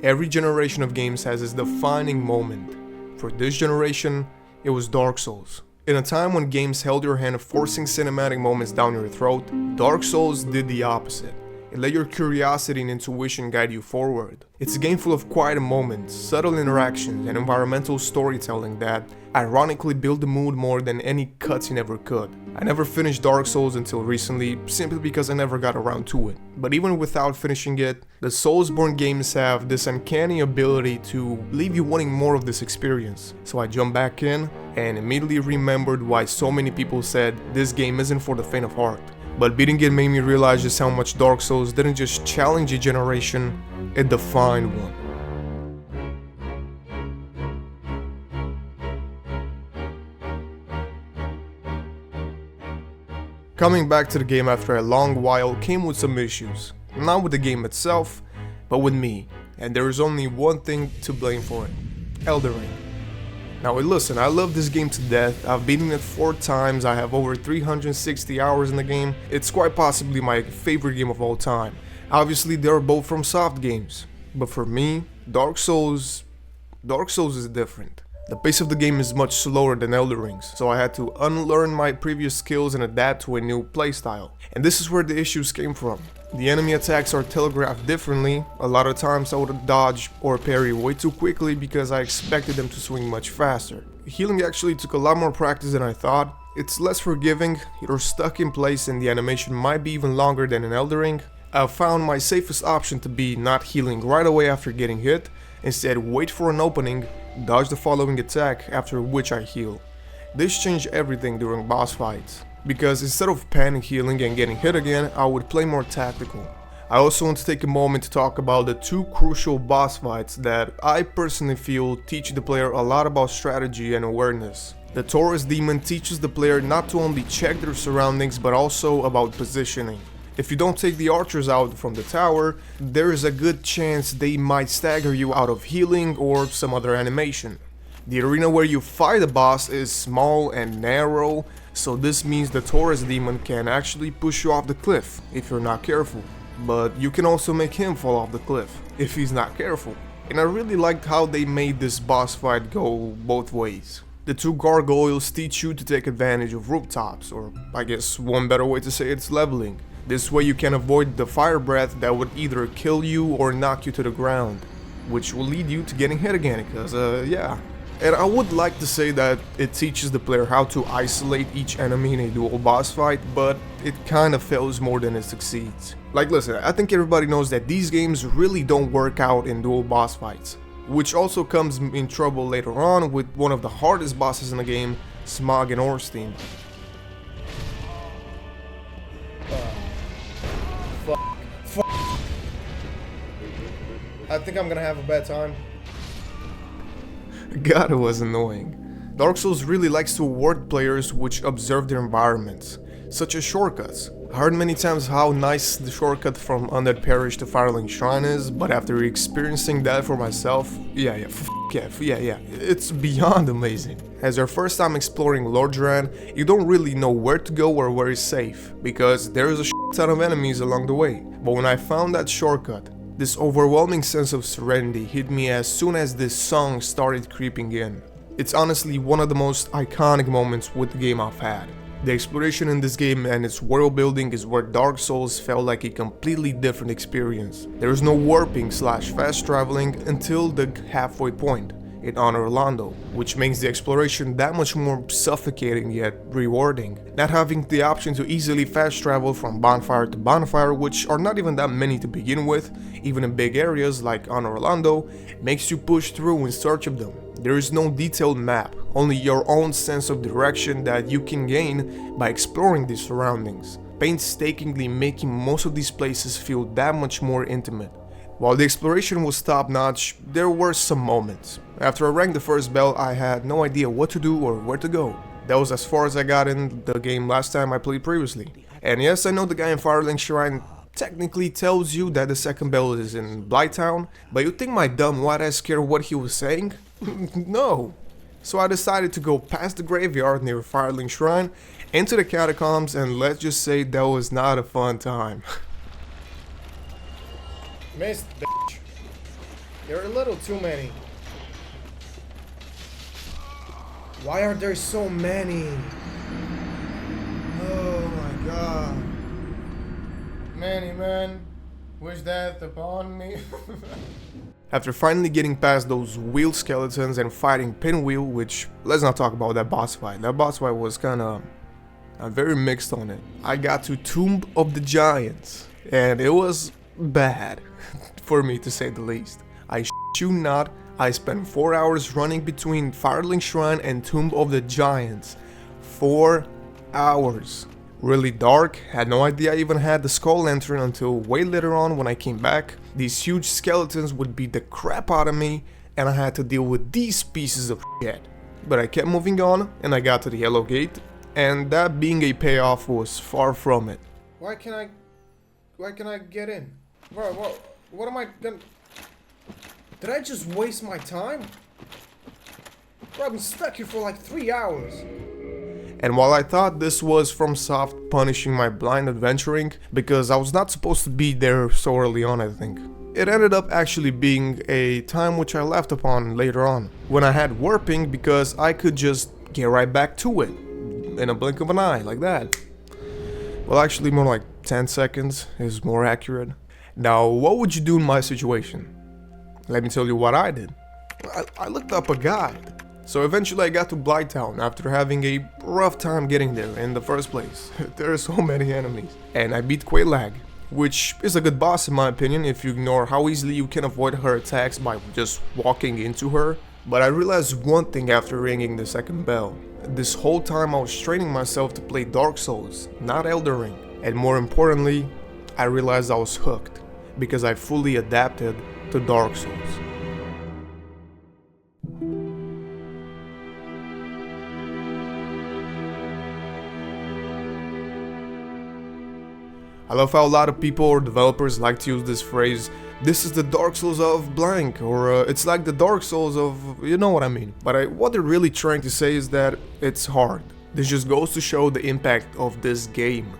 Every generation of games has its defining moment. For this generation, it was Dark Souls. In a time when games held your hand forcing cinematic moments down your throat, Dark Souls did the opposite. It let your curiosity and intuition guide you forward. It's a game full of quiet moments, subtle interactions, and environmental storytelling that ironically build the mood more than any cutscene ever could. I never finished Dark Souls until recently, simply because I never got around to it. But even without finishing it, the Soulsborne games have this uncanny ability to leave you wanting more of this experience. So I jumped back in and immediately remembered why so many people said this game isn't for the faint of heart. But beating it made me realize just how much Dark Souls didn't just challenge a generation, it defined one. Coming back to the game after a long while came with some issues. Not with the game itself, but with me. And there is only one thing to blame for it: Elden Ring. Now listen, I love this game to death. I've beaten it 4 times, I have over 360 hours in the game. It's quite possibly my favorite game of all time. Obviously they are both FromSoft games, but for me, Dark Souls is different. The pace of the game is much slower than Elden Ring's, so I had to unlearn my previous skills and adapt to a new playstyle. And this is where the issues came from. The enemy attacks are telegraphed differently. A lot of times I would dodge or parry way too quickly because I expected them to swing much faster. Healing actually took a lot more practice than I thought. It's less forgiving, you're stuck in place and the animation might be even longer than in Elden Ring. I found my safest option to be not healing right away after getting hit, instead wait for an opening, dodge the following attack, after which I heal. This changed everything during boss fights, because instead of panic healing and getting hit again, I would play more tactical. I also want to take a moment to talk about the 2 crucial boss fights that I personally feel teach the player a lot about strategy and awareness. The Taurus Demon teaches the player not to only check their surroundings but also about positioning. If you don't take the archers out from the tower, there is a good chance they might stagger you out of healing or some other animation. The arena where you fight the boss is small and narrow, so this means the Taurus Demon can actually push you off the cliff if you're not careful. But you can also make him fall off the cliff if he's not careful. And I really liked how they made this boss fight go both ways. The 2 gargoyles teach you to take advantage of rooftops, or I guess one better way to say it's leveling. This way you can avoid the fire breath that would either kill you or knock you to the ground, which will lead you to getting hit again, because yeah. And I would like to say that it teaches the player how to isolate each enemy in a dual boss fight, but it kind of fails more than it succeeds. Like listen, I think everybody knows that these games really don't work out in dual boss fights, which also comes in trouble later on with one of the hardest bosses in the game, Smog and Orstein. I think I'm gonna have a bad time. God, it was annoying. Dark Souls really likes to reward players which observe their environments, such as shortcuts. I heard many times how nice the shortcut from Undead Parish to Firelink Shrine is, but after experiencing that for myself, yeah, it's beyond amazing. As your first time exploring Lordran, you don't really know where to go or where is safe, because there is a ton of enemies along the way. But when I found that shortcut, this overwhelming sense of serenity hit me as soon as this song started creeping in. It's honestly one of the most iconic moments with the game I've had. The exploration in this game and its world building is where Dark Souls felt like a completely different experience. There is no warping / fast traveling until the halfway point in Honor Orlando, which makes the exploration that much more suffocating yet rewarding. Not having the option to easily fast travel from bonfire to bonfire, which are not even that many to begin with, even in big areas like Honor Orlando, makes you push through in search of them. There is no detailed map, only your own sense of direction that you can gain by exploring these surroundings, painstakingly making most of these places feel that much more intimate. While the exploration was top-notch, there were some moments. After I rang the first bell, I had no idea what to do or where to go. That was as far as I got in the game last time I played previously. And yes, I know the guy in Firelink Shrine technically tells you that the second bell is in Blighttown, but you think my dumb white ass cared what he was saying? No. So I decided to go past the graveyard near Firelink Shrine, into the catacombs, and let's just say that was not a fun time. Missed, bitch. There are a little too many. Why are there so many? Oh my god. Many men wish death upon me. After finally getting past those wheel skeletons and fighting Pinwheel, which, let's not talk about that boss fight. That boss fight was kinda... I'm very mixed on it. I got to Tomb of the Giants, and it was bad, for me to say the least. I shit you not, I spent 4 hours running between Firelink Shrine and Tomb of the Giants. 4 hours. Really dark, had no idea I even had the skull lantern until way later on when I came back. These huge skeletons would beat the crap out of me, and I had to deal with these pieces of shit. But I kept moving on, and I got to the yellow gate, and that being a payoff was far from it. Why can I get in? Bro, what am I gonna... Did I just waste my time? Bro, I've been stuck here for like 3 hours. And while I thought this was FromSoft punishing my blind adventuring, because I was not supposed to be there so early on, I think, it ended up actually being a time which I left upon later on, when I had warping, because I could just get right back to it. In a blink of an eye, like that. Well, actually more like 10 seconds is more accurate. Now, what would you do in my situation? Let me tell you what I did. I looked up a guide. So eventually I got to Blighttown after having a rough time getting there in the first place. There are so many enemies. And I beat Quaylag, which is a good boss in my opinion if you ignore how easily you can avoid her attacks by just walking into her. But I realized one thing after ringing the second bell. This whole time I was training myself to play Dark Souls, not Elden Ring. And more importantly, I realized I was hooked, because I fully adapted to Dark Souls. I love how a lot of people or developers like to use this phrase, this is the Dark Souls of blank, or it's like the Dark Souls of, you know what I mean. But what they're really trying to say is that it's hard. This just goes to show the impact of this game.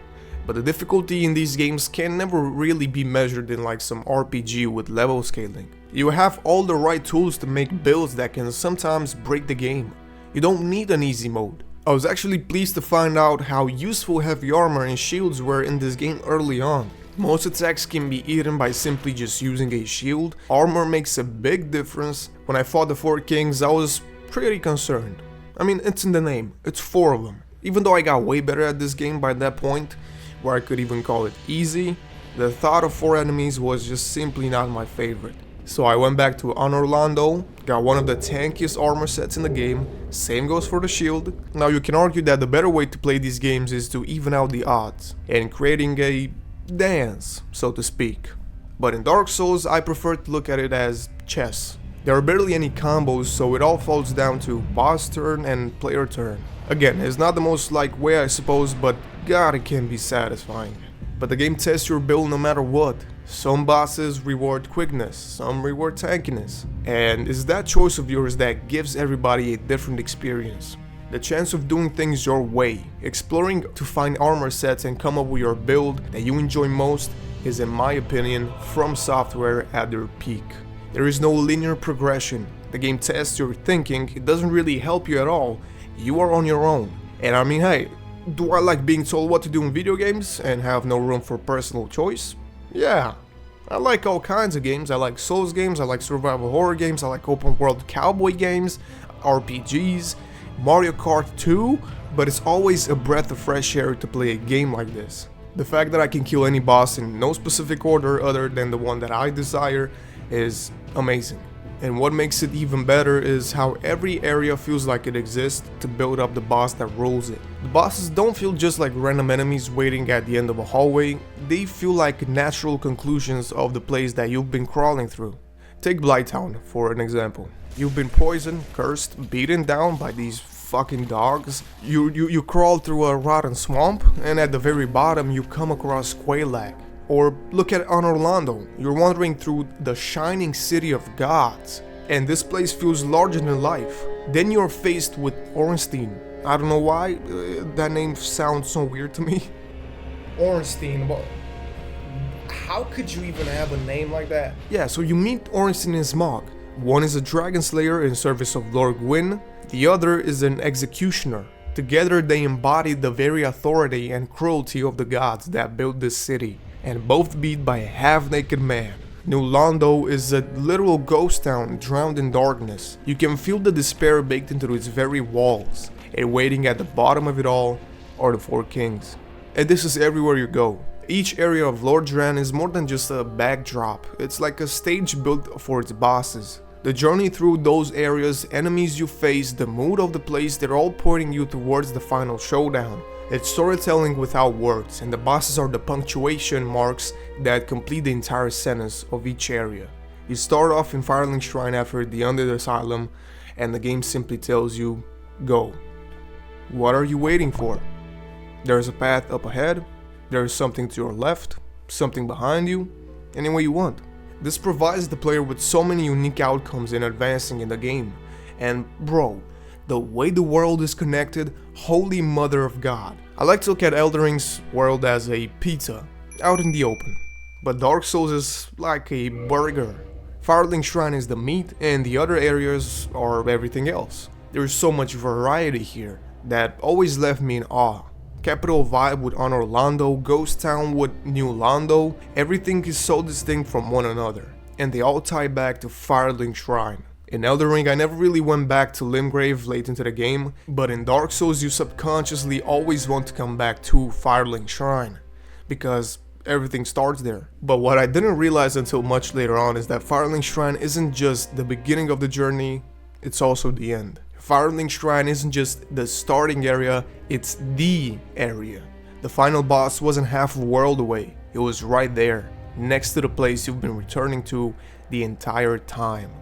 But the difficulty in these games can never really be measured in like some RPG with level scaling. You have all the right tools to make builds that can sometimes break the game. You don't need an easy mode. I was actually pleased to find out how useful heavy armor and shields were in this game early on. Most attacks can be eaten by simply just using a shield. Armor makes a big difference. When I fought the 4 kings, I was pretty concerned. I mean, it's in the name, it's 4 of them. Even though I got way better at this game by that point, where I could even call it easy, the thought of 4 enemies was just simply not my favorite. So I went back to Orlando, got one of the tankiest armor sets in the game, same goes for the shield. Now you can argue that the better way to play these games is to even out the odds, and creating a dance, so to speak. But in Dark Souls, I prefer to look at it as chess. There are barely any combos, so it all falls down to boss turn and player turn. Again, it's not the most liked way I suppose, but god it can be satisfying. But the game tests your build no matter what. Some bosses reward quickness, some reward tankiness. And it's that choice of yours that gives everybody a different experience. The chance of doing things your way, exploring to find armor sets and come up with your build that you enjoy most is, in my opinion, FromSoftware at their peak. There is no linear progression. The game tests your thinking, it doesn't really help you at all. You are on your own. And I mean, hey, do I like being told what to do in video games and have no room for personal choice? Yeah. I like all kinds of games. I like Souls games, I like survival horror games, I like open world cowboy games, RPGs, Mario Kart 2, but it's always a breath of fresh air to play a game like this. The fact that I can kill any boss in no specific order other than the one that I desire is amazing. And what makes it even better is how every area feels like it exists to build up the boss that rules it. The bosses don't feel just like random enemies waiting at the end of a hallway, they feel like natural conclusions of the place that you've been crawling through. Take Blighttown for an example. You've been poisoned, cursed, beaten down by these fucking dogs. You crawl through a rotten swamp, and at the very bottom you come across Quaylag. Or look at Orlando, you're wandering through the shining city of gods, and this place feels larger than life. Then you're faced with Ornstein. I don't know why, that name sounds so weird to me. Ornstein, but how could you even have a name like that? Yeah, so you meet Ornstein and Smog. One is a dragon slayer in service of Lord Gwyn, the other is an executioner. Together they embody the very authority and cruelty of the gods that built this city, and both beat by a half-naked man. New Londo is a literal ghost town drowned in darkness. You can feel the despair baked into its very walls, and waiting at the bottom of it all are the Four Kings. And this is everywhere you go. Each area of Lordran is more than just a backdrop, it's like a stage built for its bosses. The journey through those areas, enemies you face, the mood of the place, they're all pointing you towards the final showdown. It's storytelling without words, and the bosses are the punctuation marks that complete the entire sentence of each area. You start off in Firelink Shrine after the Undead Asylum, and the game simply tells you, go. What are you waiting for? There's a path up ahead, there's something to your left, something behind you, any way you want. This provides the player with so many unique outcomes in advancing in the game, and bro, the way the world is connected, holy mother of God. I like to look at Elden Ring's world as a pizza, out in the open, but Dark Souls is like a burger. Firelink Shrine is the meat, and the other areas are everything else. There's so much variety here that always left me in awe. Capital Vibe with Honor Londo, Ghost Town with New Londo, everything is so distinct from one another, and they all tie back to Firelink Shrine. In Elden Ring, I never really went back to Limgrave late into the game, but in Dark Souls you subconsciously always want to come back to Firelink Shrine, because everything starts there. But what I didn't realize until much later on is that Firelink Shrine isn't just the beginning of the journey, it's also the end. Firelink Shrine isn't just the starting area, it's the area. The final boss wasn't half a world away, it was right there, next to the place you've been returning to the entire time.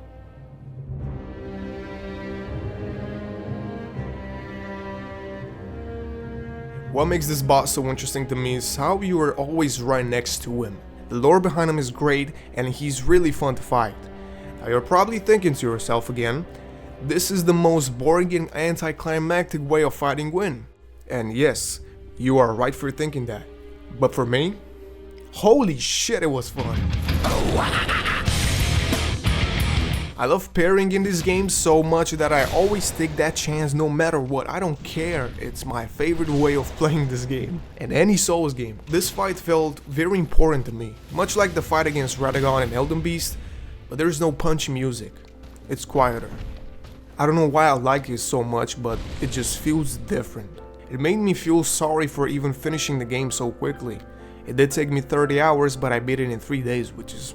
What makes this boss so interesting to me is how you are always right next to him. The lore behind him is great and he's really fun to fight. Now you're probably thinking to yourself again, this is the most boring and anticlimactic way of fighting Gwyn. And yes, you are right for thinking that. But for me, holy shit, it was fun. I love parrying in this game so much that I always take that chance no matter what, I don't care, it's my favorite way of playing this game. And any Souls game, this fight felt very important to me, much like the fight against Radagon and Elden Beast, but there's no punchy music, it's quieter. I don't know why I like it so much, but it just feels different. It made me feel sorry for even finishing the game so quickly. It did take me 30 hours, but I beat it in 3 days, which is,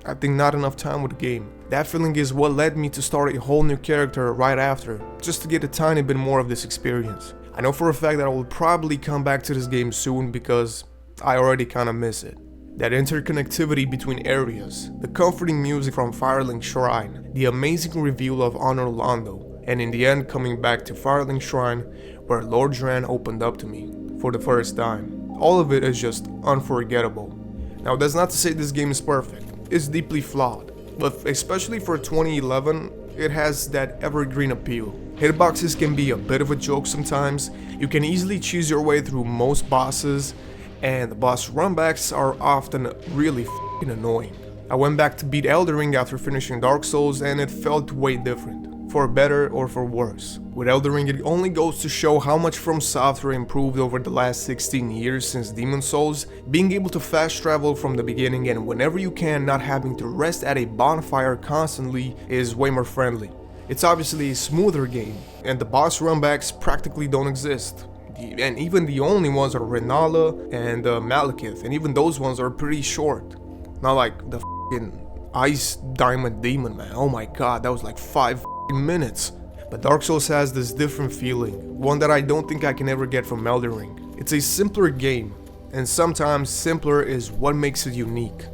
I think, not enough time with the game. That feeling is what led me to start a whole new character right after, just to get a tiny bit more of this experience. I know for a fact that I will probably come back to this game soon because I already kinda miss it. That interconnectivity between areas, the comforting music from Firelink Shrine, the amazing reveal of Honor Londo, and in the end coming back to Firelink Shrine where Lordran opened up to me for the first time. All of it is just unforgettable. Now that's not to say this game is perfect, it's deeply flawed, but especially for 2011, it has that evergreen appeal. Hitboxes can be a bit of a joke sometimes, you can easily cheese your way through most bosses, and the boss runbacks are often really f***ing annoying. I went back to beat Elden Ring after finishing Dark Souls and it felt way different, for better or for worse. With Elden Ring it only goes to show how much FromSoftware improved over the last 16 years since Demon Souls, being able to fast travel from the beginning and whenever you can not having to rest at a bonfire constantly is way more friendly. It's obviously a smoother game, and the boss runbacks practically don't exist. And even the only ones are Renala and Malekith, and even those ones are pretty short. Not like the f***ing Ice Diamond Demon, man. Oh my god, that was like 5 minutes. But Dark Souls has this different feeling, one that I don't think I can ever get from Elden Ring. It's a simpler game, and sometimes simpler is what makes it unique.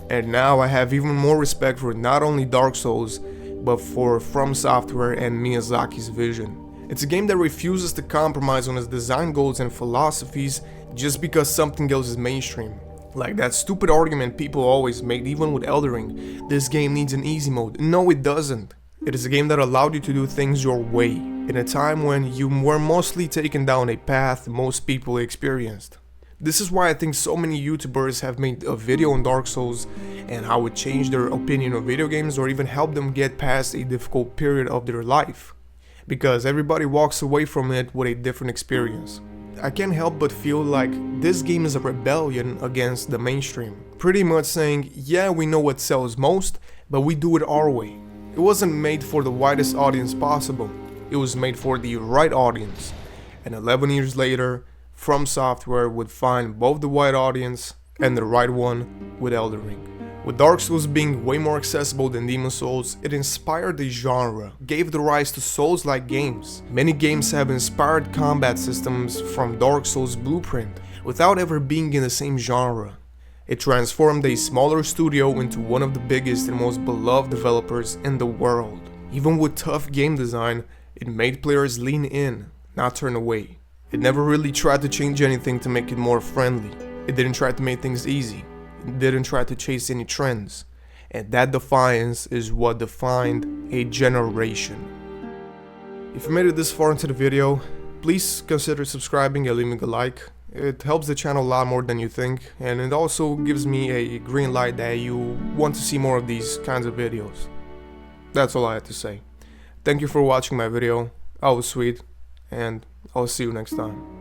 And now I have even more respect for not only Dark Souls, but for FromSoftware and Miyazaki's vision. It's a game that refuses to compromise on its design goals and philosophies just because something else is mainstream. Like that stupid argument people always make even with Elden Ring, this game needs an easy mode. No, it doesn't. It is a game that allowed you to do things your way, in a time when you were mostly taken down a path most people experienced. This is why I think so many YouTubers have made a video on Dark Souls and how it changed their opinion of video games or even helped them get past a difficult period of their life. Because everybody walks away from it with a different experience. I can't help but feel like this game is a rebellion against the mainstream. Pretty much saying, yeah, we know what sells most, but we do it our way. It wasn't made for the widest audience possible. It was made for the right audience. And 11 years later, FromSoftware would find both the right audience and the right one with Elden Ring. With Dark Souls being way more accessible than Demon Souls, it inspired the genre, gave the rise to Souls-like games. Many games have inspired combat systems from Dark Souls' blueprint, without ever being in the same genre. It transformed a smaller studio into one of the biggest and most beloved developers in the world. Even with tough game design, it made players lean in, not turn away. It never really tried to change anything to make it more friendly. It didn't try to make things easy. It didn't try to chase any trends. And that defiance is what defined a generation. If you made it this far into the video, please consider subscribing and leaving a like. It helps the channel a lot more than you think, and it also gives me a green light that you want to see more of these kinds of videos. That's all I had to say. Thank you for watching my video. I was sweet, and I'll see you next time.